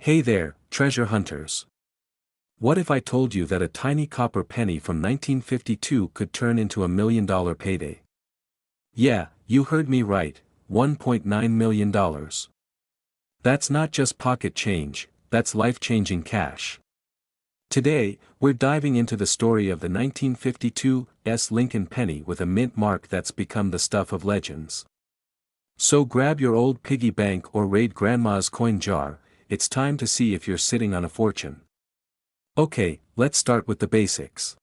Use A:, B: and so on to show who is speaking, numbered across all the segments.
A: Hey there, treasure hunters. What if I told you that a tiny copper penny from 1952 could turn into $1 million payday? Yeah, you heard me right, $1.9 million. That's not just pocket change, that's life-changing cash. Today, we're diving into the story of the 1952 Lincoln penny with a mint mark that's become the stuff of legends. So grab your old piggy bank or raid grandma's coin jar. It's time to see if you're sitting on a fortune. Okay, let's start with the basics.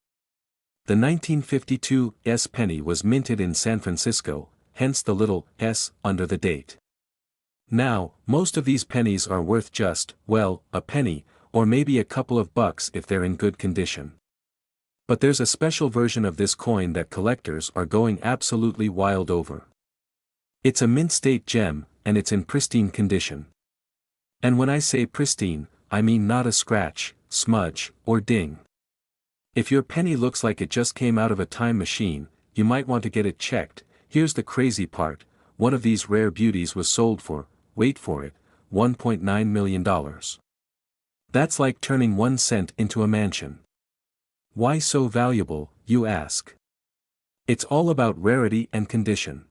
A: The 1952 penny was minted in San Francisco, hence the little s under the date. Now, most of these pennies are worth just, well, a penny, or maybe a couple of bucks if they're in good condition. But there's a special version of this coin that collectors are going absolutely wild over. It's a mint state gem, and it's in pristine condition. And when I say pristine, I mean not a scratch, smudge, or ding. If your penny looks like it just came out of a time machine, you might want to get it checked. Here's the crazy part, one of these rare beauties was sold for, wait for it, $1.9 million. That's like turning 1 cent into a mansion. Why so valuable, you ask? It's all about rarity and condition.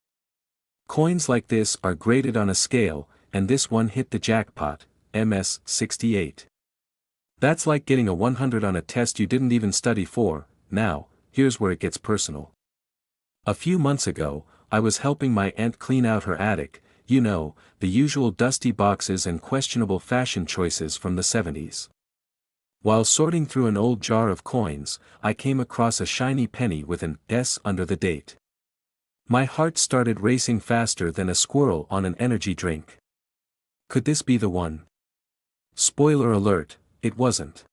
A: Coins like this are graded on a scale, and this one hit the jackpot, MS 68. That's like getting a 100 on a test you didn't even study for. Now, here's where it gets personal. A few months ago, I was helping my aunt clean out her attic, you know, the usual dusty boxes and questionable fashion choices from the 70s. While sorting through an old jar of coins, I came across a shiny penny with an S under the date. My heart started racing faster than a squirrel on an energy drink. Could this be the one? Spoiler alert, it wasn't.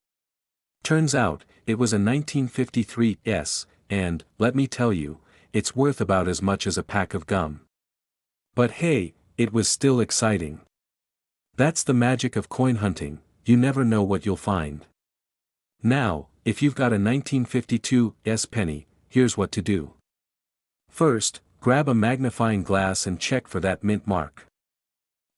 A: Turns out, it was a 1953 S, and, let me tell you, it's worth about as much as a pack of gum. But hey, it was still exciting. That's the magic of coin hunting, you never know what you'll find. Now, if you've got a 1952 S penny, here's what to do. First, grab a magnifying glass and check for that mint mark.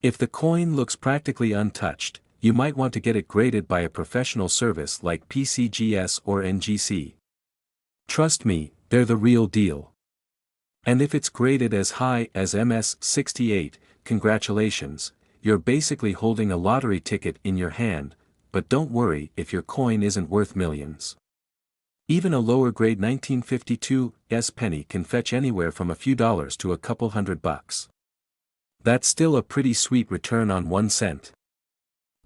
A: If the coin looks practically untouched, you might want to get it graded by a professional service like PCGS or NGC. Trust me, they're the real deal. And if it's graded as high as MS 68, congratulations, you're basically holding a lottery ticket in your hand, but don't worry if your coin isn't worth millions. Even a lower grade 1952 S penny can fetch anywhere from a few dollars to a couple $100. That's still a pretty sweet return on 1 cent.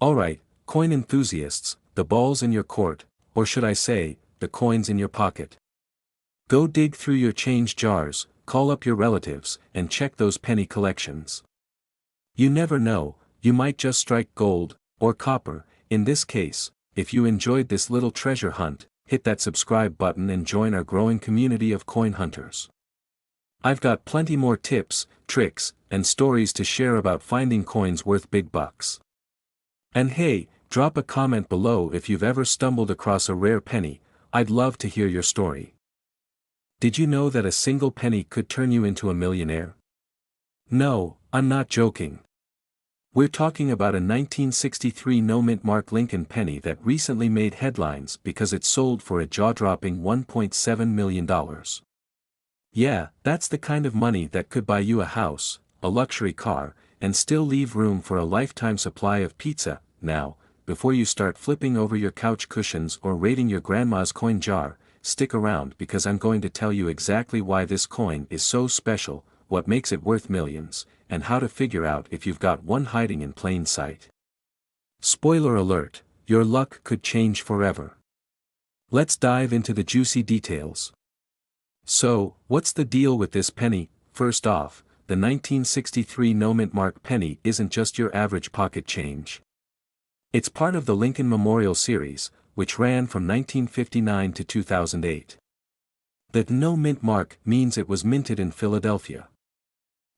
A: Alright, coin enthusiasts, the ball's in your court, or should I say, the coin's in your pocket. Go dig through your change jars, call up your relatives, and check those penny collections. You never know, you might just strike gold, or copper. In this case, if you enjoyed this little treasure hunt, hit that subscribe button and join our growing community of coin hunters. I've got plenty more tips, tricks, and stories to share about finding coins worth big bucks. And hey, drop a comment below if you've ever stumbled across a rare penny, I'd love to hear your story. Did you know that a single penny could turn you into a millionaire? No, I'm not joking. We're talking about a 1963 no-mint mark Lincoln penny that recently made headlines because it sold for a jaw-dropping $1.7 million. Yeah, that's the kind of money that could buy you a house, a luxury car, and still leave room for a lifetime supply of pizza. Now, before you start flipping over your couch cushions or raiding your grandma's coin jar, stick around because I'm going to tell you exactly why this coin is so special, what makes it worth millions, and how to figure out if you've got one hiding in plain sight. Spoiler alert, your luck could change forever. Let's dive into the juicy details. So, what's the deal with this penny? First off, the 1963 no-mint mark penny isn't just your average pocket change. It's part of the Lincoln Memorial Series, which ran from 1959 to 2008. The no-mint mark means it was minted in Philadelphia.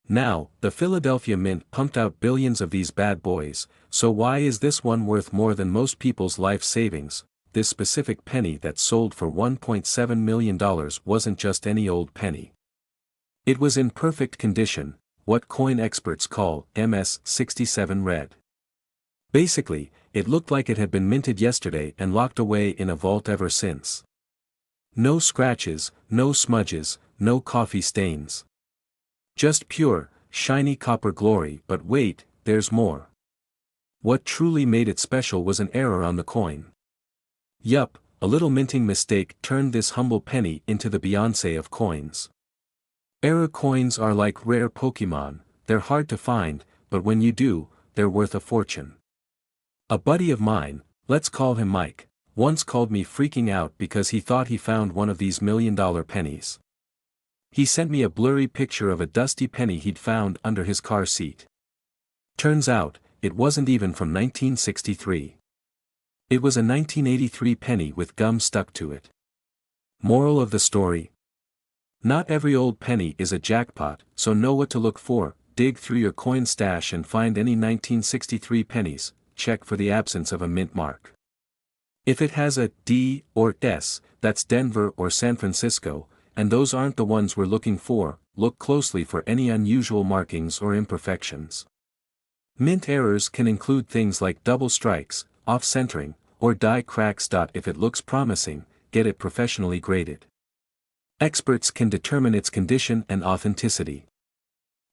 A: Now, the Philadelphia Mint pumped out billions of these bad boys, so why is this one worth more than most people's life savings? This specific penny that sold for $1.7 million wasn't just any old penny. It was in perfect condition, what coin experts call MS 67 red. Basically, it looked like it had been minted yesterday and locked away in a vault ever since. No scratches, no smudges, no coffee stains. Just pure, shiny copper glory. But wait, there's more. What truly made it special was an error on the coin. Yup, a little minting mistake turned this humble penny into the Beyoncé of coins. Error coins are like rare Pokemon, they're hard to find, but when you do, they're worth a fortune. A buddy of mine, let's call him Mike, once called me freaking out because he thought he found one of these $1,000,000 pennies. He sent me a blurry picture of a dusty penny he'd found under his car seat. Turns out, it wasn't even from 1963. It was a 1983 penny with gum stuck to it. Moral of the story? Not every old penny is a jackpot, so know what to look for. Dig through your coin stash and find any 1963 pennies, check for the absence of a mint mark. If it has a D or S, that's Denver or San Francisco, and those aren't the ones we're looking for. Look closely for any unusual markings or imperfections. Mint errors can include things like double strikes, off-centering, or die cracks. If it looks promising, get it professionally graded. Experts can determine its condition and authenticity.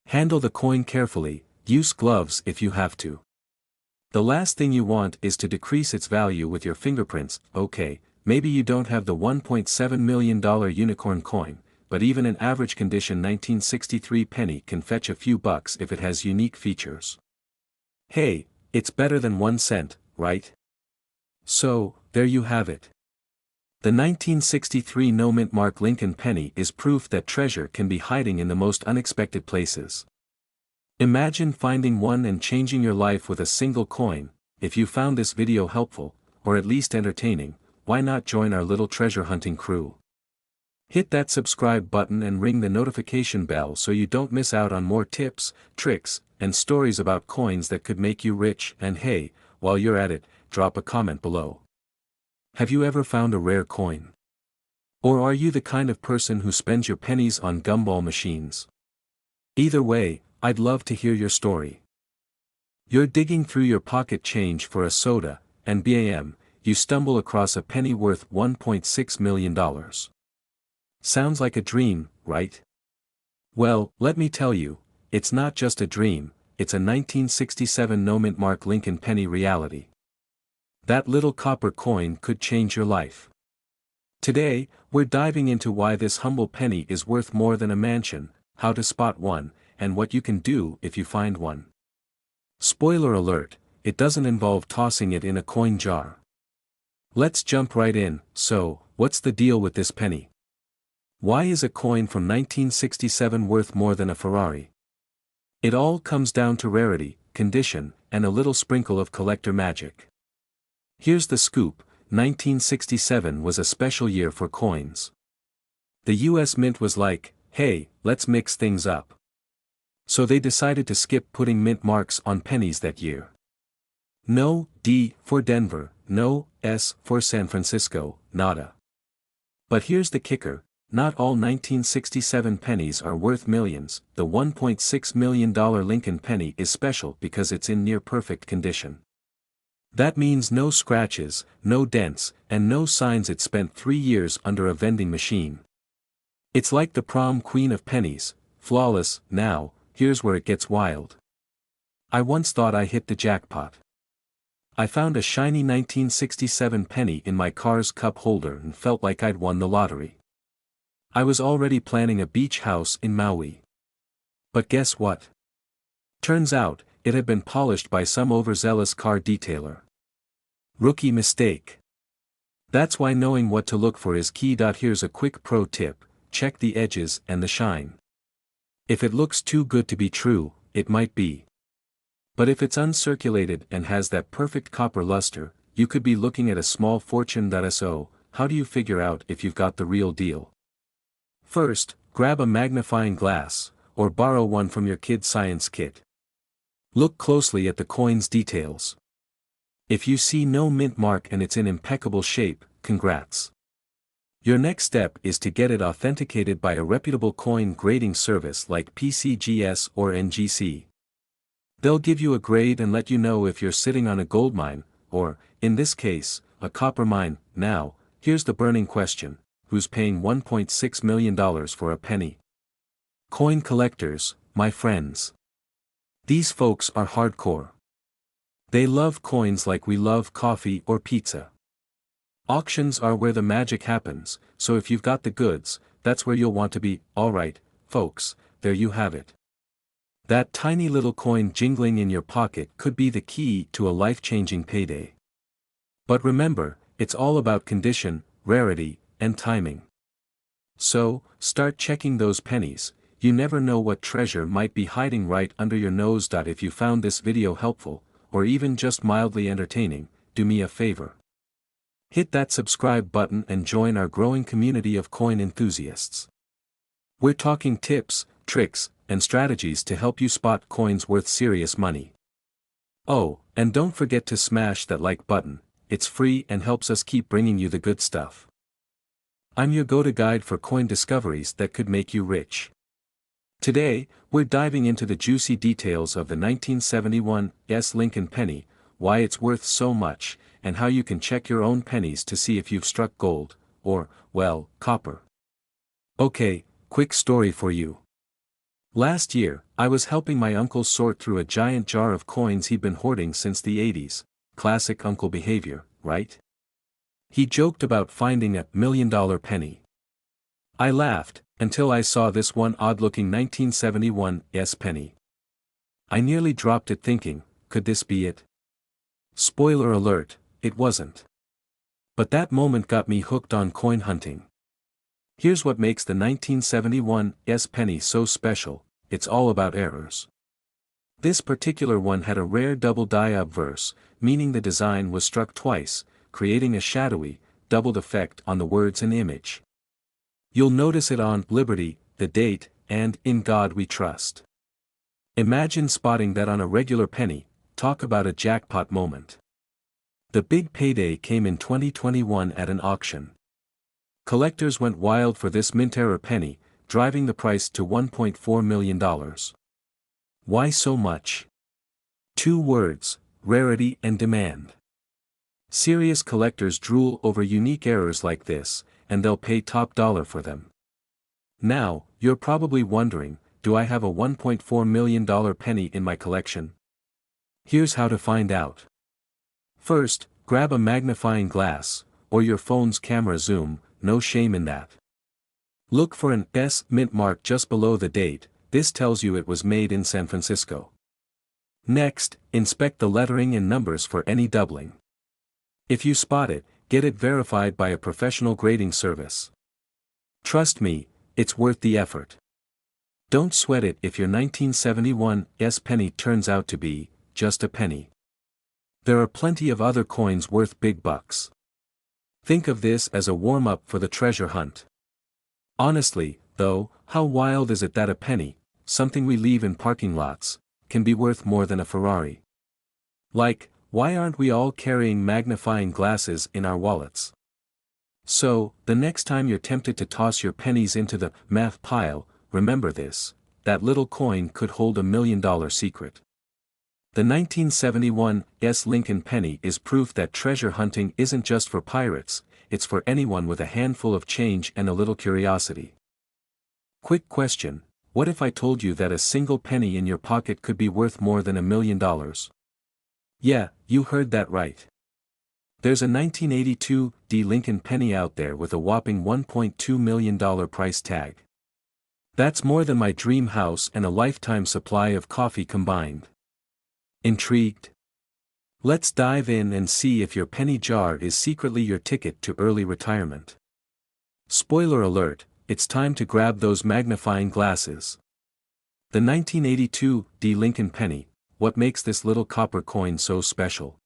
A: Handle the coin carefully, use gloves if you have to. The last thing you want is to decrease its value with your fingerprints. Okay, maybe you don't have the $1.7 million unicorn coin, but even an average condition 1963 penny can fetch a few bucks if it has unique features. Hey, it's better than 1 cent, right? So, there you have it. The 1963 no mint mark Lincoln penny is proof that treasure can be hiding in the most unexpected places. Imagine finding one and changing your life with a single coin. If you found this video helpful, or at least entertaining, why not join our little treasure hunting crew? Hit that subscribe button and ring the notification bell so you don't miss out on more tips, tricks, and stories about coins that could make you rich. And hey, while you're at it, drop a comment below. Have you ever found a rare coin? Or are you the kind of person who spends your pennies on gumball machines? Either way, I'd love to hear your story. You're digging through your pocket change for a soda, and bam, you stumble across a penny worth $1.6 million. Sounds like a dream, right? Well, let me tell you, it's not just a dream, it's a 1967 no mint mark Lincoln penny reality. That little copper coin could change your life. Today, we're diving into why this humble penny is worth more than a mansion, how to spot one, and what you can do if you find one. Spoiler alert, it doesn't involve tossing it in a coin jar. Let's jump right in. So, what's the deal with this penny? Why is a coin from 1967 worth more than a Ferrari? It all comes down to rarity, condition, and a little sprinkle of collector magic. Here's the scoop, 1967 was a special year for coins. The US Mint was like, hey, let's mix things up. So they decided to skip putting mint marks on pennies that year. No D for Denver, no S for San Francisco, nada. But here's the kicker, not all 1967 pennies are worth millions. The $1.6 million Lincoln penny is special because it's in near-perfect condition. That means no scratches, no dents, and no signs it spent 3 years under a vending machine. It's like the prom queen of pennies, flawless. Now, here's where it gets wild. I once thought I hit the jackpot. I found a shiny 1967 penny in my car's cup holder and felt like I'd won the lottery. I was already planning a beach house in Maui. But guess what? Turns out, it had been polished by some overzealous car detailer. Rookie mistake. That's why knowing what to look for is key. Here's a quick pro tip, check the edges and the shine. If it looks too good to be true, it might be. But if it's uncirculated and has that perfect copper luster, you could be looking at a small fortune. So, how do you figure out if you've got the real deal? First, grab a magnifying glass, or borrow one from your kid's science kit. Look closely at the coin's details. If you see no mint mark and it's in impeccable shape, congrats. Your next step is to get it authenticated by a reputable coin grading service like PCGS or NGC. They'll give you a grade and let you know if you're sitting on a gold mine, or, in this case, a copper mine. Now, here's the burning question: who's paying $1.6 million for a penny? Coin collectors, my friends. These folks are hardcore. They love coins like we love coffee or pizza. Auctions are where the magic happens, so if you've got the goods, that's where you'll want to be. Alright, folks, there you have it. That tiny little coin jingling in your pocket could be the key to a life-changing payday. But remember, it's all about condition, rarity, and timing. So, start checking those pennies. You never know what treasure might be hiding right under your nose. If you found this video helpful, or even just mildly entertaining, do me a favor. Hit that subscribe button and join our growing community of coin enthusiasts. We're talking tips, tricks, and strategies to help you spot coins worth serious money. Oh, and don't forget to smash that like button. It's free and helps us keep bringing you the good stuff. I'm your go-to guide for coin discoveries that could make you rich. Today, we're diving into the juicy details of the 1971 Lincoln penny, why it's worth so much, and how you can check your own pennies to see if you've struck gold, or, well, copper. Okay, quick story for you. Last year, I was helping my uncle sort through a giant jar of coins he'd been hoarding since the 80s, classic uncle behavior, right? He joked about finding a $1 million penny. I laughed, until I saw this one odd-looking 1971 penny. I nearly dropped it thinking, could this be it? Spoiler alert, it wasn't. But that moment got me hooked on coin hunting. Here's what makes the 1971 penny so special: it's all about errors. This particular one had a rare double die obverse, meaning the design was struck twice, creating a shadowy, doubled effect on the words and image. You'll notice it on Liberty, the date, and In God We Trust. Imagine spotting that on a regular penny. Talk about a jackpot moment. The Big Payday came in 2021 at an auction. Collectors went wild for this mint-era penny, driving the price to $1.4 million. Why so much? Two words: rarity and demand. Serious collectors drool over unique errors like this, and they'll pay top dollar for them. Now, you're probably wondering, do I have a $1.4 million penny in my collection? Here's how to find out. First, grab a magnifying glass, or your phone's camera zoom, no shame in that. Look for an S mint mark just below the date. This tells you it was made in San Francisco. Next, inspect the lettering and numbers for any doubling. If you spot it, get it verified by a professional grading service. Trust me, it's worth the effort. Don't sweat it if your 1971 penny turns out to be just a penny. There are plenty of other coins worth big bucks. Think of this as a warm-up for the treasure hunt. Honestly, though, how wild is it that a penny, something we leave in parking lots, can be worth more than a Ferrari? Like, why aren't we all carrying magnifying glasses in our wallets? So, the next time you're tempted to toss your pennies into the math pile, remember this: that little coin could hold $1 million secret. The 1971 Lincoln penny is proof that treasure hunting isn't just for pirates, it's for anyone with a handful of change and a little curiosity. Quick question: what if I told you that a single penny in your pocket could be worth more than $1 million? Yeah, you heard that right. There's a 1982 Lincoln penny out there with a whopping $1.2 million price tag. That's more than my dream house and a lifetime supply of coffee combined. Intrigued? Let's dive in and see if your penny jar is secretly your ticket to early retirement. Spoiler alert, it's time to grab those magnifying glasses. The 1982 Lincoln penny, what makes this little copper coin so special?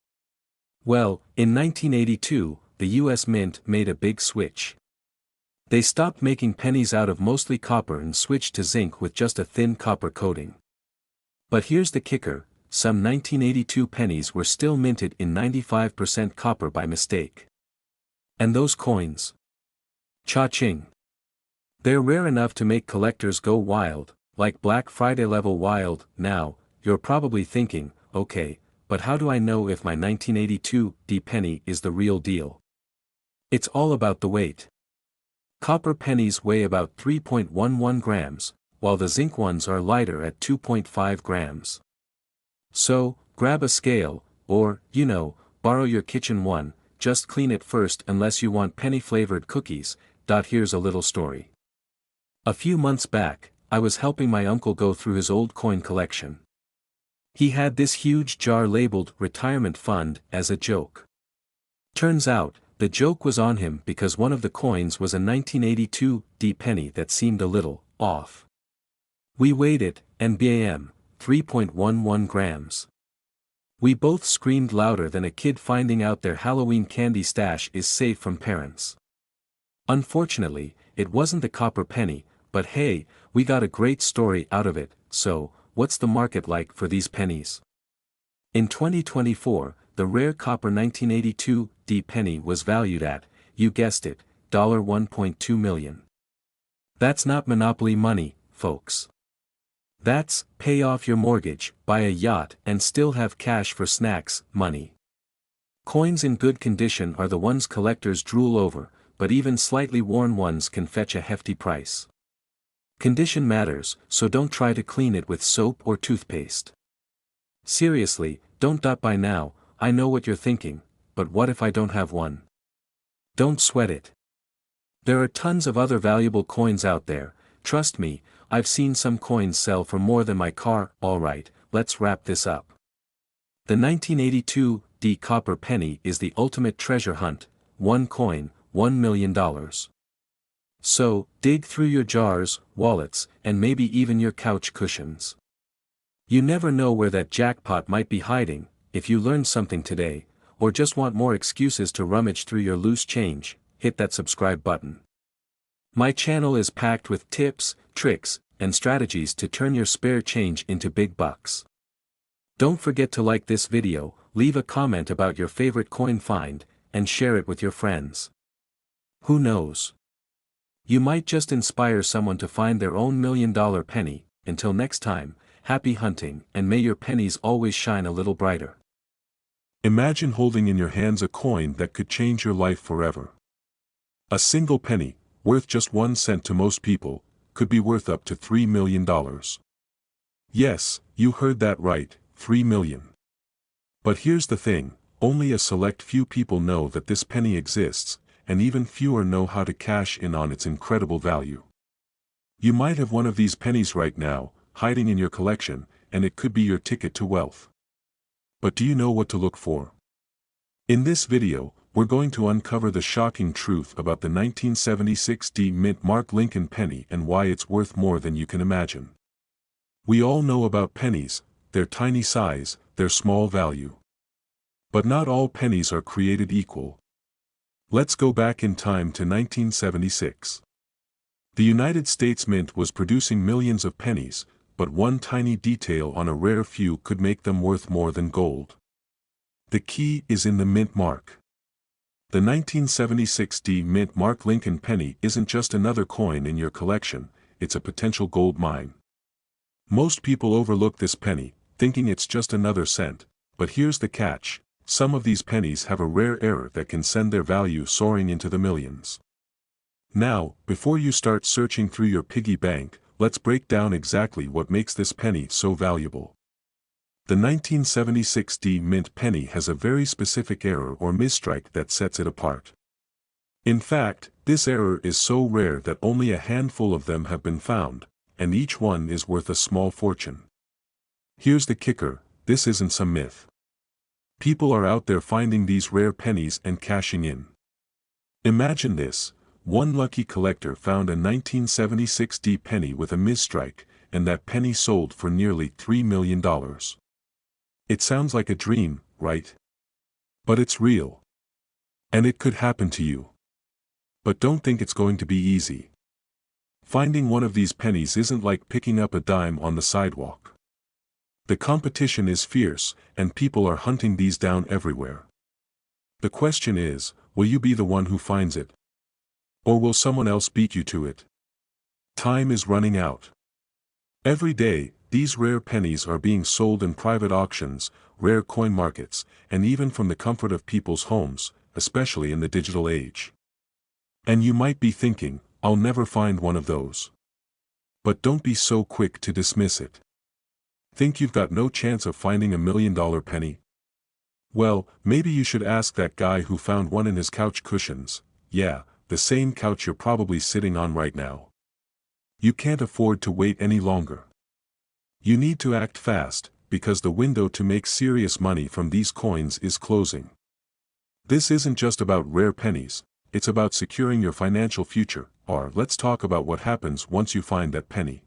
A: Well, in 1982, the US Mint made a big switch. They stopped making pennies out of mostly copper and switched to zinc with just a thin copper coating. But here's the kicker: some 1982 pennies were still minted in 95% copper by mistake. And those coins? Cha-ching! They're rare enough to make collectors go wild, like Black Friday level wild. Now, you're probably thinking, okay, but how do I know if my 1982 D penny is the real deal? It's all about the weight. Copper pennies weigh about 3.11 grams, while the zinc ones are lighter at 2.5 grams. So, grab a scale, or, borrow your kitchen one, just clean it first unless you want penny-flavored cookies. Here's a little story. A few months back, I was helping my uncle go through his old coin collection. He had this huge jar labeled retirement fund as a joke. Turns out, the joke was on him because one of the coins was a 1982 D penny that seemed a little off. We weighed it, and bam, 3.11 grams. We both screamed louder than a kid finding out their Halloween candy stash is safe from parents. Unfortunately, it wasn't the copper penny, but hey, we got a great story out of it. So, what's the market like for these pennies? In 2024, the rare copper 1982 D penny was valued at, you guessed it, $1.2 million. That's not monopoly money, folks. That's, pay off your mortgage, buy a yacht and still have cash for snacks, money. Coins in good condition are the ones collectors drool over, but even slightly worn ones can fetch a hefty price. Condition matters, so don't try to clean it with soap or toothpaste. Seriously, don't. By now, I know what you're thinking, but what if I don't have one? Don't sweat it. There are tons of other valuable coins out there, trust me, I've seen some coins sell for more than my car. Alright, let's wrap this up. The 1982 D copper penny is the ultimate treasure hunt, one coin, $1 million. So, dig through your jars, wallets, and maybe even your couch cushions. You never know where that jackpot might be hiding. If you learned something today, or just want more excuses to rummage through your loose change, hit that subscribe button. My channel is packed with tips, tricks, and strategies to turn your spare change into big bucks. Don't forget to like this video, leave a comment about your favorite coin find, and share it with your friends. Who knows? You might just inspire someone to find their own $1 million penny. Until next time, happy hunting, and may your pennies always shine a little brighter.
B: Imagine holding in your hands a coin that could change your life forever. A single penny, worth just 1 cent to most people, could be worth up to $3 million. Yes, you heard that right, 3 million. But here's the thing, only a select few people know that this penny exists, and even fewer know how to cash in on its incredible value. You might have one of these pennies right now, hiding in your collection, and it could be your ticket to wealth. But do you know what to look for? In this video, we're going to uncover the shocking truth about the 1976 D Mint Mark Lincoln penny and why it's worth more than you can imagine. We all know about pennies, their tiny size, their small value. But not all pennies are created equal. Let's go back in time to 1976. The United States Mint was producing millions of pennies, but one tiny detail on a rare few could make them worth more than gold. The key is in the mint mark. The 1976 D Mint Mark Lincoln penny isn't just another coin in your collection, it's a potential gold mine. Most people overlook this penny, thinking it's just another cent, but here's the catch, some of these pennies have a rare error that can send their value soaring into the millions. Now, before you start searching through your piggy bank, let's break down exactly what makes this penny so valuable. The 1976 D Mint penny has a very specific error or misstrike that sets it apart. In fact, this error is so rare that only a handful of them have been found, and each one is worth a small fortune. Here's the kicker, this isn't some myth. People are out there finding these rare pennies and cashing in. Imagine this, one lucky collector found a 1976 D penny with a misstrike, and that penny sold for nearly $3 million. It sounds like a dream, right? But it's real. And it could happen to you. But don't think it's going to be easy. Finding one of these pennies isn't like picking up a dime on the sidewalk. The competition is fierce, and people are hunting these down everywhere. The question is, will you be the one who finds it? Or will someone else beat you to it? Time is running out. Every day, these rare pennies are being sold in private auctions, rare coin markets, and even from the comfort of people's homes, especially in the digital age. And you might be thinking, I'll never find one of those. But don't be so quick to dismiss it. Think you've got no chance of finding a $1 million penny? Well, maybe you should ask that guy who found one in his couch cushions. Yeah, the same couch you're probably sitting on right now. You can't afford to wait any longer. You need to act fast, because the window to make serious money from these coins is closing. This isn't just about rare pennies, it's about securing your financial future, or let's talk about what happens once you find that penny.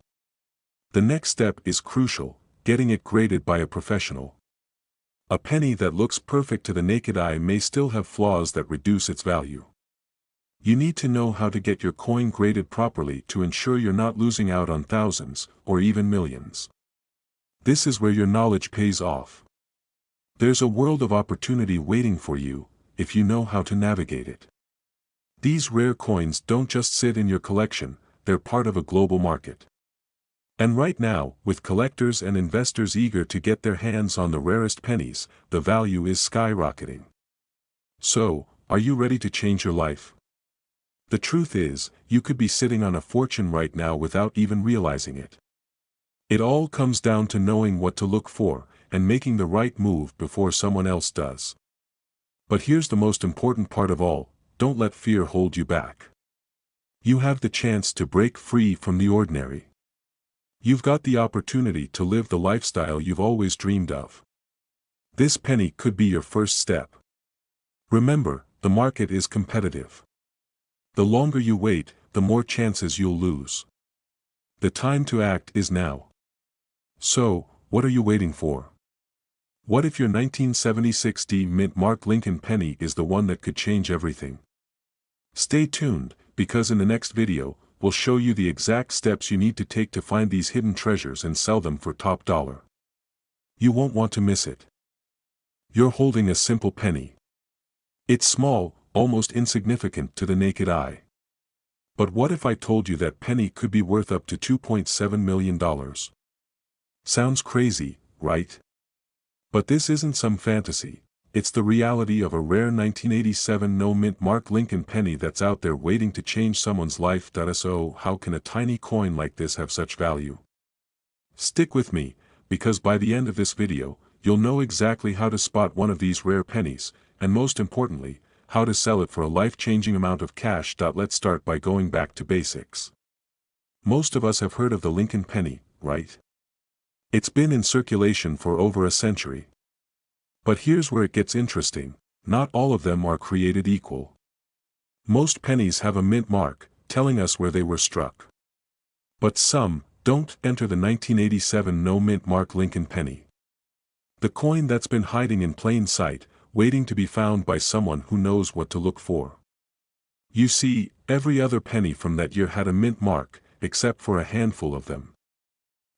B: The next step is crucial, getting it graded by a professional. A penny that looks perfect to the naked eye may still have flaws that reduce its value. You need to know how to get your coin graded properly to ensure you're not losing out on thousands, or even millions. This is where your knowledge pays off. There's a world of opportunity waiting for you, if you know how to navigate it. These rare coins don't just sit in your collection, they're part of a global market. And right now, with collectors and investors eager to get their hands on the rarest pennies, the value is skyrocketing. So, are you ready to change your life? The truth is, you could be sitting on a fortune right now without even realizing it. It all comes down to knowing what to look for, and making the right move before someone else does. But here's the most important part of all, don't let fear hold you back. You have the chance to break free from the ordinary. You've got the opportunity to live the lifestyle you've always dreamed of. This penny could be your first step. Remember, the market is competitive. The longer you wait, the more chances you'll lose. The time to act is now. So, what are you waiting for? What if your 1976 D Mint Mark Lincoln penny is the one that could change everything? Stay tuned, because in the next video, we'll show you the exact steps you need to take to find these hidden treasures and sell them for top dollar. You won't want to miss it. You're holding a simple penny. It's small, almost insignificant to the naked eye. But what if I told you that penny could be worth up to $2.7 million? Sounds crazy, right? But this isn't some fantasy, it's the reality of a rare 1987 no-mint Mark Lincoln penny that's out there waiting to change someone's life. So how can a tiny coin like this have such value? Stick with me, because by the end of this video, you'll know exactly how to spot one of these rare pennies, and most importantly, how to sell it for a life-changing amount of cash. Let's start by going back to basics. Most of us have heard of the Lincoln penny, right? It's been in circulation for over a century. But here's where it gets interesting, not all of them are created equal. Most pennies have a mint mark, telling us where they were struck. But some don't. Enter the 1987 no-mint Mark Lincoln penny. The coin that's been hiding in plain sight, waiting to be found by someone who knows what to look for. You see, every other penny from that year had a mint mark, except for a handful of them.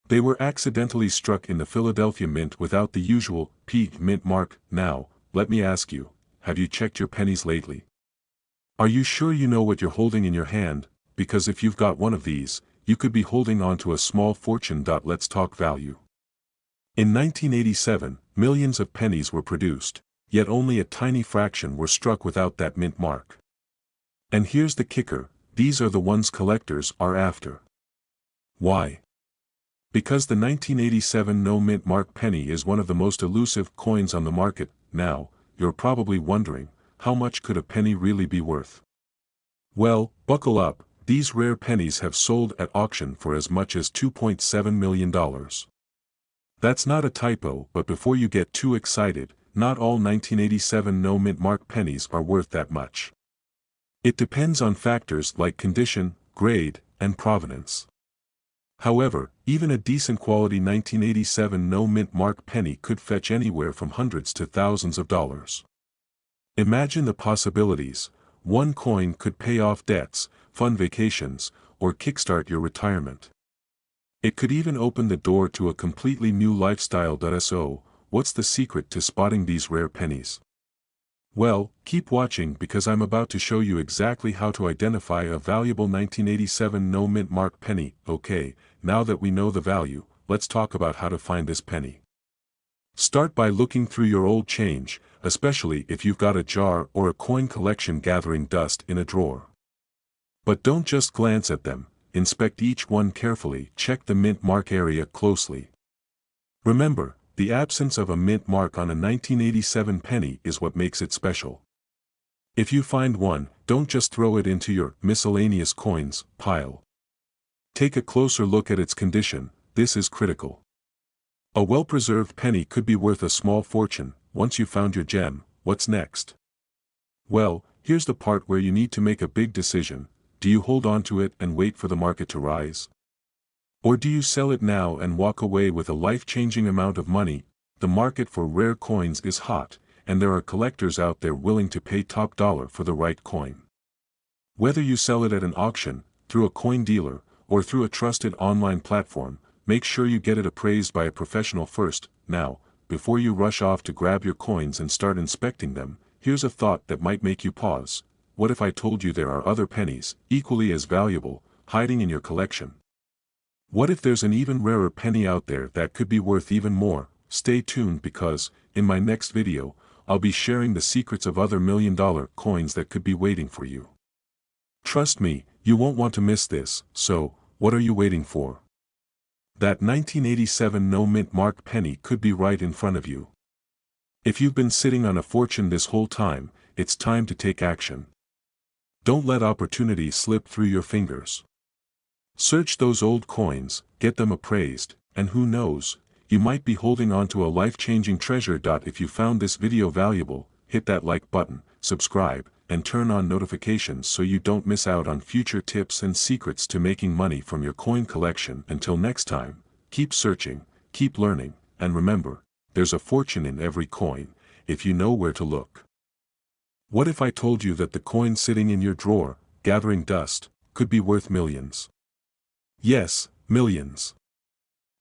B: They were accidentally struck in the Philadelphia Mint without the usual P mint mark. Now, let me ask you, have you checked your pennies lately? Are you sure you know what you're holding in your hand? Because if you've got one of these, you could be holding on to a small fortune. Let's talk value. In 1987, millions of pennies were produced, yet only a tiny fraction were struck without that mint mark. And here's the kicker, these are the ones collectors are after. Why? Because the 1987 no-mint Mark penny is one of the most elusive coins on the market. Now, you're probably wondering, how much could a penny really be worth? Well, buckle up, these rare pennies have sold at auction for as much as $2.7 million. That's not a typo, but before you get too excited, not all 1987 no-mint Mark pennies are worth that much. It depends on factors like condition, grade, and provenance. However, even a decent quality 1987 no-mint Mark penny could fetch anywhere from hundreds to thousands of dollars. Imagine the possibilities. One coin could pay off debts, fund vacations, or kickstart your retirement. It could even open the door to a completely new lifestyle. So, what's the secret to spotting these rare pennies? Well, keep watching because I'm about to show you exactly how to identify a valuable 1987 no-mint Mark penny. Okay, now that we know the value, let's talk about how to find this penny. Start by looking through your old change, especially if you've got a jar or a coin collection gathering dust in a drawer. But don't just glance at them, inspect each one carefully, check the mint mark area closely. Remember, the absence of a mint mark on a 1987 penny is what makes it special. If you find one, don't just throw it into your miscellaneous coins pile. Take a closer look at its condition, this is critical. A well-preserved penny could be worth a small fortune. Once you found your gem, what's next? Well, here's the part where you need to make a big decision. Do you hold on to it and wait for the market to rise? Or do you sell it now and walk away with a life-changing amount of money? The market for rare coins is hot, and there are collectors out there willing to pay top dollar for the right coin. Whether you sell it at an auction, through a coin dealer, or through a trusted online platform, make sure you get it appraised by a professional first. Now, before you rush off to grab your coins and start inspecting them, here's a thought that might make you pause. What if I told you there are other pennies, equally as valuable, hiding in your collection? What if there's an even rarer penny out there that could be worth even more? Stay tuned because, in my next video, I'll be sharing the secrets of other million-dollar coins that could be waiting for you. Trust me, you won't want to miss this, so, what are you waiting for? That 1987 no-mint mark penny could be right in front of you. If you've been sitting on a fortune this whole time, it's time to take action. Don't let opportunity slip through your fingers. Search those old coins, get them appraised, and who knows, you might be holding on to a life-changing treasure. If you found this video valuable, hit that like button, subscribe, and turn on notifications so you don't miss out on future tips and secrets to making money from your coin collection. Until next time, keep searching, keep learning, and remember, there's a fortune in every coin, if you know where to look. What if I told you that the coin sitting in your drawer, gathering dust, could be worth millions? Yes, millions.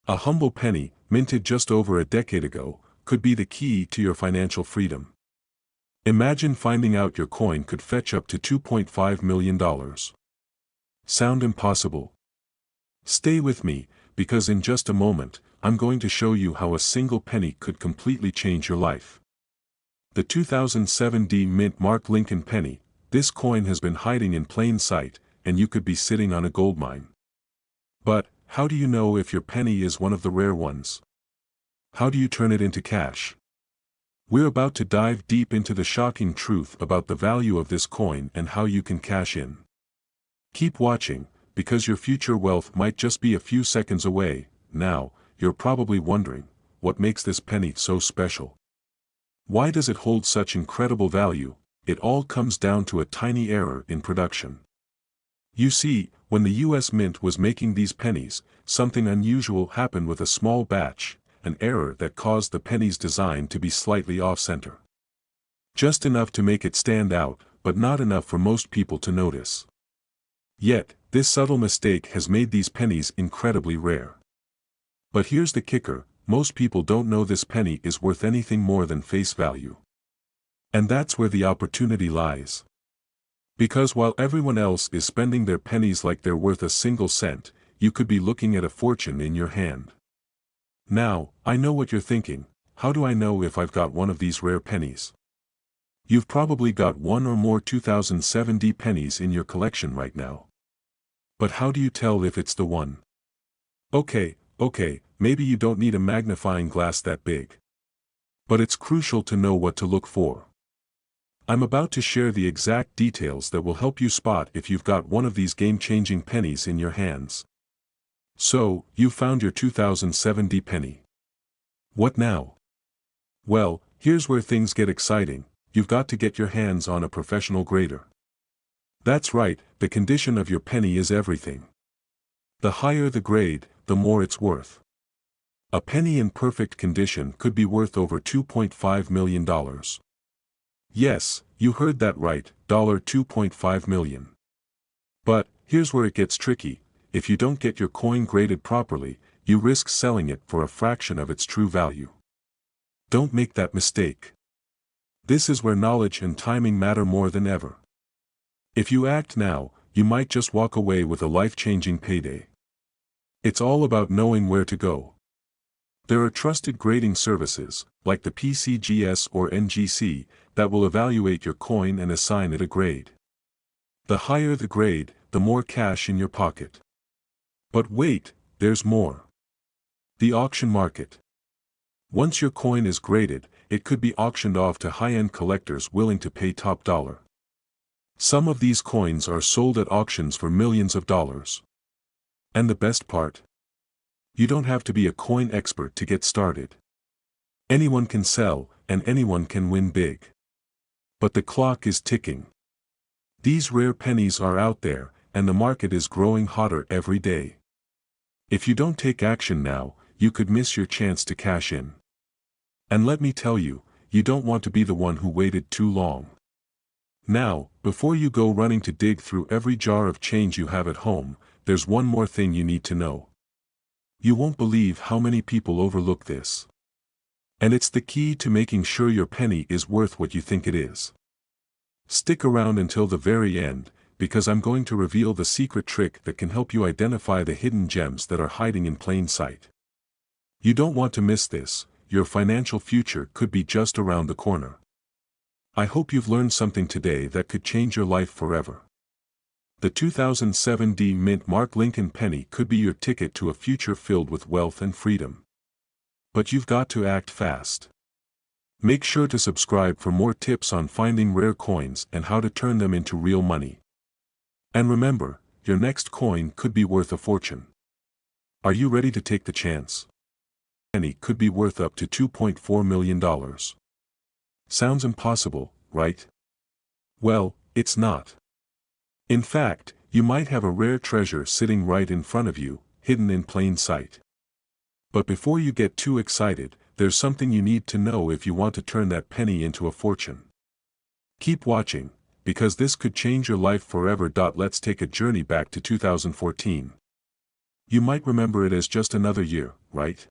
B: A humble penny, minted just over a decade ago, could be the key to your financial freedom. Imagine finding out your coin could fetch up to $2.5 million. Sound impossible? Stay with me, because in just a moment, I'm going to show you how a single penny could completely change your life. The 2007 mint mark Lincoln penny, this coin has been hiding in plain sight, and you could be sitting on a goldmine. But, how do you know if your penny is one of the rare ones? How do you turn it into cash? We're about to dive deep into the shocking truth about the value of this coin and how you can cash in. Keep watching, because your future wealth might just be a few seconds away. Now, you're probably wondering, what makes this penny so special? Why does it hold such incredible value? It all comes down to a tiny error in production. You see, when the US Mint was making these pennies, something unusual happened with a small batch, an error that caused the penny's design to be slightly off-center. Just enough to make it stand out, but not enough for most people to notice. Yet, this subtle mistake has made these pennies incredibly rare. But here's the kicker, most people don't know this penny is worth anything more than face value. And that's where the opportunity lies. Because while everyone else is spending their pennies like they're worth a single cent, you could be looking at a fortune in your hand. Now, I know what you're thinking, how do I know if I've got one of these rare pennies? You've probably got one or more 2007 pennies in your collection right now. But how do you tell if it's the one? Okay, maybe you don't need a magnifying glass that big. But it's crucial to know what to look for. I'm about to share the exact details that will help you spot if you've got one of these game-changing pennies in your hands. So, you found your 2007 penny. What now? Well, here's where things get exciting, you've got to get your hands on a professional grader. That's right, the condition of your penny is everything. The higher the grade, the more it's worth. A penny in perfect condition could be worth over $2.5 million. Yes, you heard that right, $2.5 million. But, here's where it gets tricky, if you don't get your coin graded properly, you risk selling it for a fraction of its true value. Don't make that mistake. This is where knowledge and timing matter more than ever. If you act now, you might just walk away with a life-changing payday. It's all about knowing where to go, There are trusted grading services, like the PCGS or NGC, that will evaluate your coin and assign it a grade. The higher the grade, the more cash in your pocket. But wait, there's more. The auction market. Once your coin is graded, it could be auctioned off to high-end collectors willing to pay top dollar. Some of these coins are sold at auctions for millions of dollars. And the best part? You don't have to be a coin expert to get started. Anyone can sell, and anyone can win big. But the clock is ticking. These rare pennies are out there, and the market is growing hotter every day. If you don't take action now, you could miss your chance to cash in. And let me tell you, you don't want to be the one who waited too long. Now, before you go running to dig through every jar of change you have at home, there's one more thing you need to know. You won't believe how many people overlook this. And it's the key to making sure your penny is worth what you think it is. Stick around until the very end, because I'm going to reveal the secret trick that can help you identify the hidden gems that are hiding in plain sight. You don't want to miss this. Your financial future could be just around the corner. I hope you've learned something today that could change your life forever. The 2007 D Mint Mark Lincoln penny could be your ticket to a future filled with wealth and freedom. But you've got to act fast. Make sure to subscribe for more tips on finding rare coins and how to turn them into real money. And remember, your next coin could be worth a fortune. Are you ready to take the chance? Penny could be worth up to $2.4 million. Sounds impossible, right? Well, it's not. In fact, you might have a rare treasure sitting right in front of you, hidden in plain sight. But before you get too excited, there's something you need to know if you want to turn that penny into a fortune. Keep watching, because this could change your life forever. Let's take a journey back to 2014. You might remember it as just another year, right?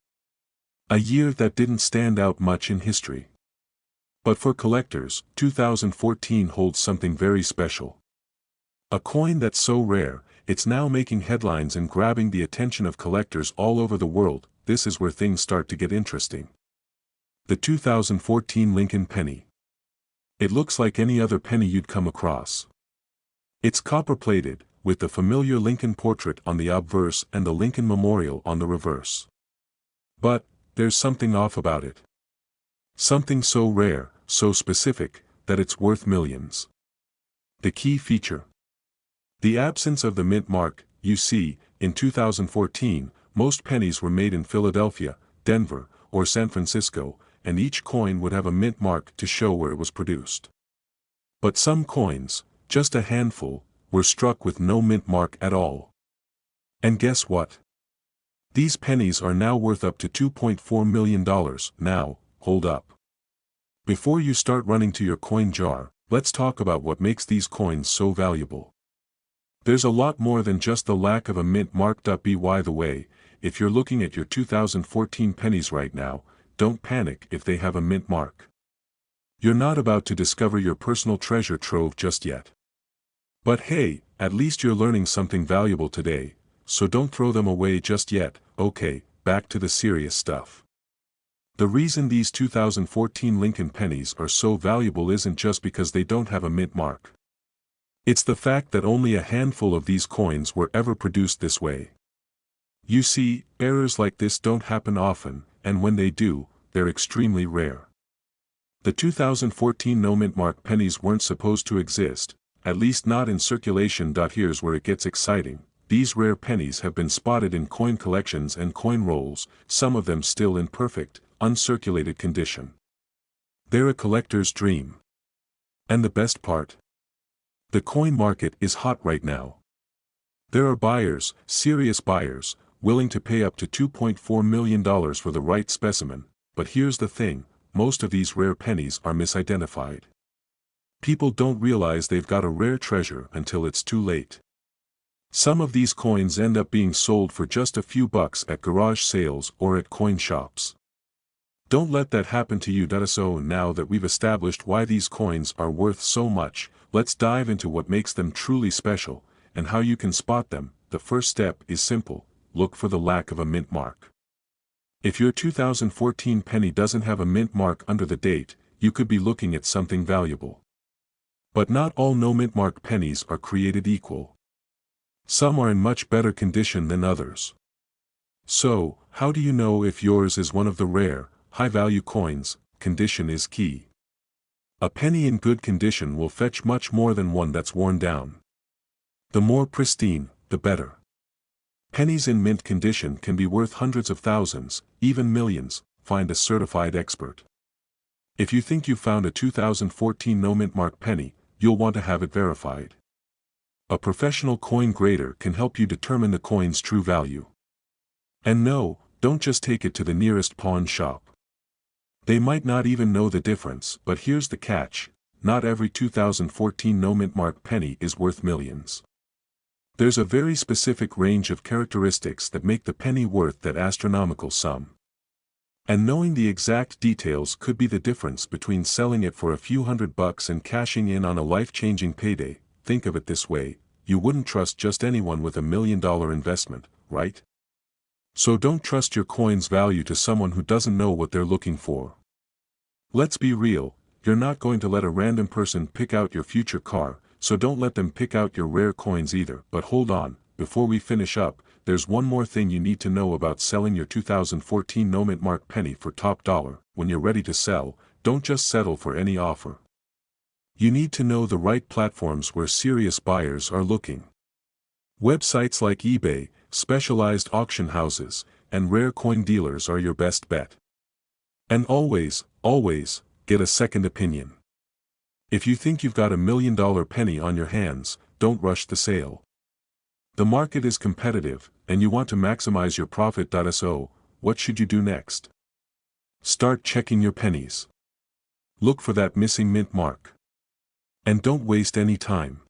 B: A year that didn't stand out much in history. But for collectors, 2014 holds something very special. A coin that's so rare, it's now making headlines and grabbing the attention of collectors all over the world. This is where things start to get interesting. The 2014 Lincoln penny. It looks like any other penny you'd come across. It's copper-plated, with the familiar Lincoln portrait on the obverse and the Lincoln Memorial on the reverse. But there's something off about it. Something so rare, so specific, that it's worth millions. The key feature. The absence of the mint mark. You see, in 2014, most pennies were made in Philadelphia, Denver, or San Francisco, and each coin would have a mint mark to show where it was produced. But some coins, just a handful, were struck with no mint mark at all. And guess what? These pennies are now worth up to $2.4 million. Now, hold up. Before you start running to your coin jar, let's talk about what makes these coins so valuable. There's a lot more than just the lack of a mint mark. By the way, if you're looking at your 2014 pennies right now, don't panic if they have a mint mark. You're not about to discover your personal treasure trove just yet. But hey, at least you're learning something valuable today, so don't throw them away just yet. Okay, back to the serious stuff. The reason these 2014 Lincoln pennies are so valuable isn't just because they don't have a mint mark. It's the fact that only a handful of these coins were ever produced this way. You see, errors like this don't happen often, and when they do, they're extremely rare. The 2014 no mint mark pennies weren't supposed to exist, at least not in circulation. Here's where it gets exciting. These rare pennies have been spotted in coin collections and coin rolls, some of them still in perfect, uncirculated condition. They're a collector's dream. And the best part? The coin market is hot right now. There are buyers, serious buyers, willing to pay up to $2.4 million for the right specimen, but here's the thing, most of these rare pennies are misidentified. People don't realize they've got a rare treasure until it's too late. Some of these coins end up being sold for just a few bucks at garage sales or at coin shops. Don't let that happen to you. So now that we've established why these coins are worth so much, let's dive into what makes them truly special, and how you can spot them. The first step is simple: look for the lack of a mint mark. If your 2014 penny doesn't have a mint mark under the date, you could be looking at something valuable. But not all no-mint mark pennies are created equal. Some are in much better condition than others. So, how do you know if yours is one of the rare, high-value coins? Condition is key. A penny in good condition will fetch much more than one that's worn down. The more pristine, the better. Pennies in mint condition can be worth hundreds of thousands, even millions. Find a certified expert. If you think you found a 2014 no-mint mark penny, you'll want to have it verified. A professional coin grader can help you determine the coin's true value. And no, don't just take it to the nearest pawn shop. They might not even know the difference, but here's the catch: not every 2014 no-mint mark penny is worth millions. There's a very specific range of characteristics that make the penny worth that astronomical sum. And knowing the exact details could be the difference between selling it for a few $100 and cashing in on a life-changing payday. Think of it this way: you wouldn't trust just anyone with $1 million investment, right? So don't trust your coin's value to someone who doesn't know what they're looking for. Let's be real, you're not going to let a random person pick out your future car, so don't let them pick out your rare coins either. But hold on, before we finish up, there's one more thing you need to know about selling your 2014 no-mint mark penny for top dollar. When you're ready to sell, don't just settle for any offer. You need to know the right platforms where serious buyers are looking. Websites like eBay, specialized auction houses, and rare coin dealers are your best bet. And always, get a second opinion. If you think you've got $1 million penny on your hands, don't rush the sale. The market is competitive, and you want to maximize your profit. So, what should you do next? Start checking your pennies. Look for that missing mint mark. And don't waste any time.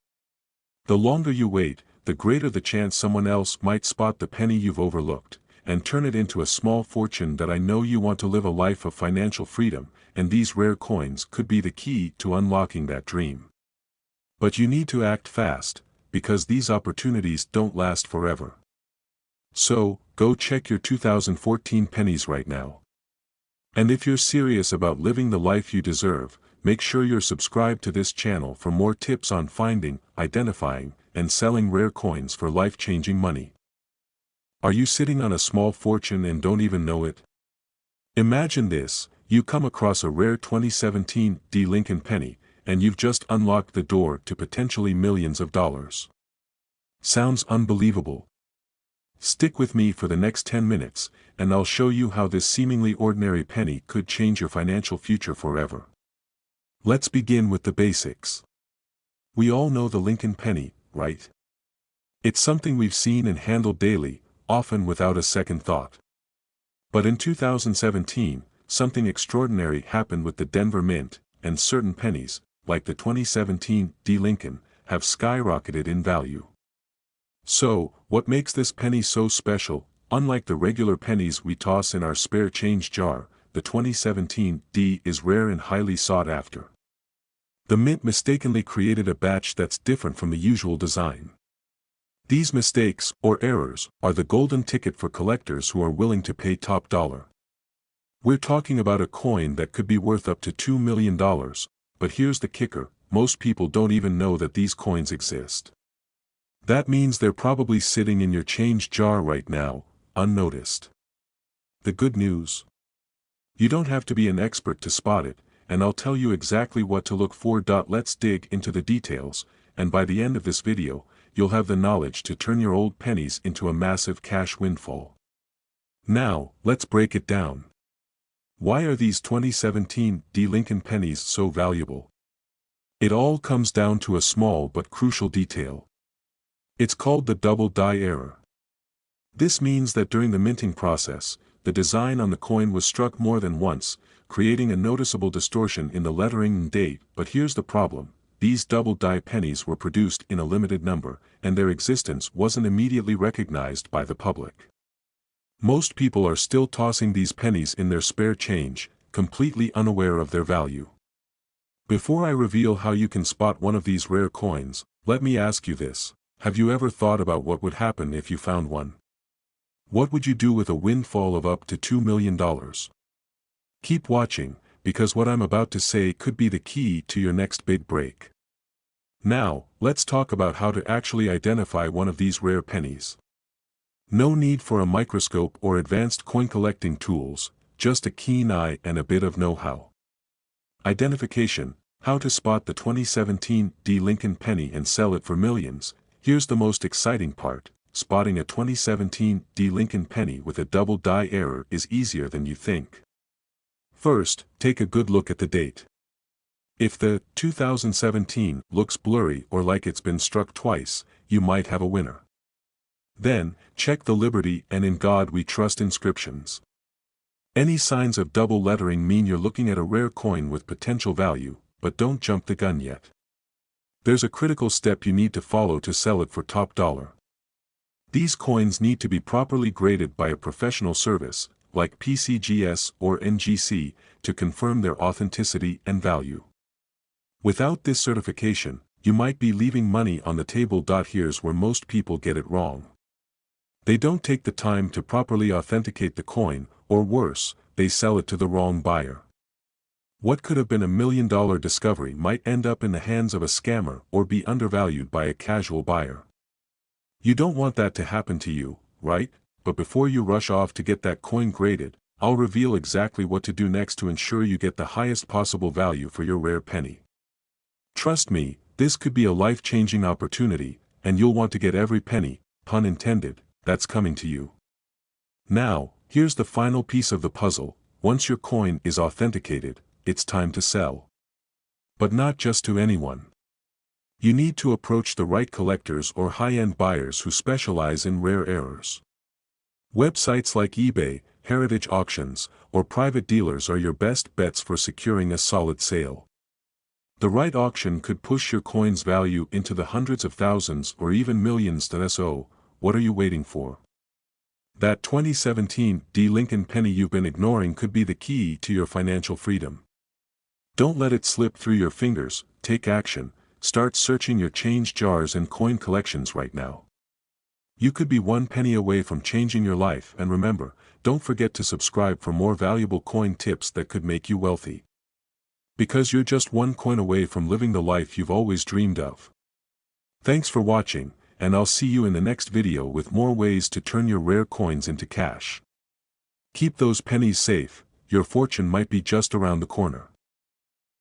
B: The longer you wait, the greater the chance someone else might spot the penny you've overlooked, and turn it into a small fortune. That I know you want to live a life of financial freedom, and these rare coins could be the key to unlocking that dream. But you need to act fast, because these opportunities don't last forever. So, go check your 2014 pennies right now. And if you're serious about living the life you deserve, make sure you're subscribed to this channel for more tips on finding, identifying, and selling rare coins for life-changing money. Are you sitting on a small fortune and don't even know it? Imagine this: you come across a rare 2017 Lincoln penny, and you've just unlocked the door to potentially millions of dollars. Sounds unbelievable? Stick with me for the next 10 minutes, and I'll show you how this seemingly ordinary penny could change your financial future forever. Let's begin with the basics. We all know the Lincoln penny, right? It's something we've seen and handled daily, often without a second thought. But in 2017, something extraordinary happened with the Denver Mint, and certain pennies, like the 2017 Lincoln, have skyrocketed in value. So, what makes this penny so special? Unlike the regular pennies we toss in our spare change jar, the 2017 is rare and highly sought after. The mint mistakenly created a batch that's different from the usual design. These mistakes, or errors, are the golden ticket for collectors who are willing to pay top dollar. We're talking about a coin that could be worth up to $2 million, but here's the kicker: most people don't even know that these coins exist. That means they're probably sitting in your change jar right now, unnoticed. The good news? You don't have to be an expert to spot it, and I'll tell you exactly what to look for. Let's dig into the details, and by the end of this video, you'll have the knowledge to turn your old pennies into a massive cash windfall. Now, let's break it down. Why are these 2017 Lincoln pennies so valuable? It all comes down to a small but crucial detail. It's called the double die error. This means that during the minting process, the design on the coin was struck more than once, creating a noticeable distortion in the lettering and date. But here's the problem: these double die pennies were produced in a limited number, and their existence wasn't immediately recognized by the public. Most people are still tossing these pennies in their spare change, completely unaware of their value. Before I reveal how you can spot one of these rare coins, let me ask you this: have you ever thought about what would happen if you found one? What would you do with a windfall of up to $2 million? Keep watching, because what I'm about to say could be the key to your next big break. Now, let's talk about how to actually identify one of these rare pennies. No need for a microscope or advanced coin collecting tools, just a keen eye and a bit of know-how. Identification: how to spot the 2017 D. Lincoln penny and sell it for millions. Here's the most exciting part: spotting a 2017 D. Lincoln penny with a double die error is easier than you think. First, take a good look at the date. If the 2017 looks blurry or like it's been struck twice, you might have a winner. Then, check the Liberty and In God We Trust inscriptions. Any signs of double lettering mean you're looking at a rare coin with potential value, but don't jump the gun yet. There's a critical step you need to follow to sell it for top dollar. These coins need to be properly graded by a professional service, like PCGS or NGC, to confirm their authenticity and value. Without this certification, you might be leaving money on the table. Here's where most people get it wrong. They don't take the time to properly authenticate the coin, or worse, they sell it to the wrong buyer. What could have been $1 million discovery might end up in the hands of a scammer or be undervalued by a casual buyer. You don't want that to happen to you, right? But before you rush off to get that coin graded, I'll reveal exactly what to do next to ensure you get the highest possible value for your rare penny. Trust me, this could be a life-changing opportunity, and you'll want to get every penny, pun intended, that's coming to you. Now, here's the final piece of the puzzle: once your coin is authenticated, it's time to sell. But not just to anyone. You need to approach the right collectors or high-end buyers who specialize in rare errors. Websites like eBay, heritage auctions, or private dealers are your best bets for securing a solid sale. The right auction could push your coin's value into the hundreds of thousands or even millions. So, what are you waiting for? That 2017 D. Lincoln penny you've been ignoring could be the key to your financial freedom. Don't let it slip through your fingers. Take action. Start searching your change jars and coin collections right now. You could be one penny away from changing your life, and remember, don't forget to subscribe for more valuable coin tips that could make you wealthy. Because you're just one coin away from living the life you've always dreamed of. Thanks for watching, and I'll see you in the next video with more ways to turn your rare coins into cash. Keep those pennies safe, your fortune might be just around the corner.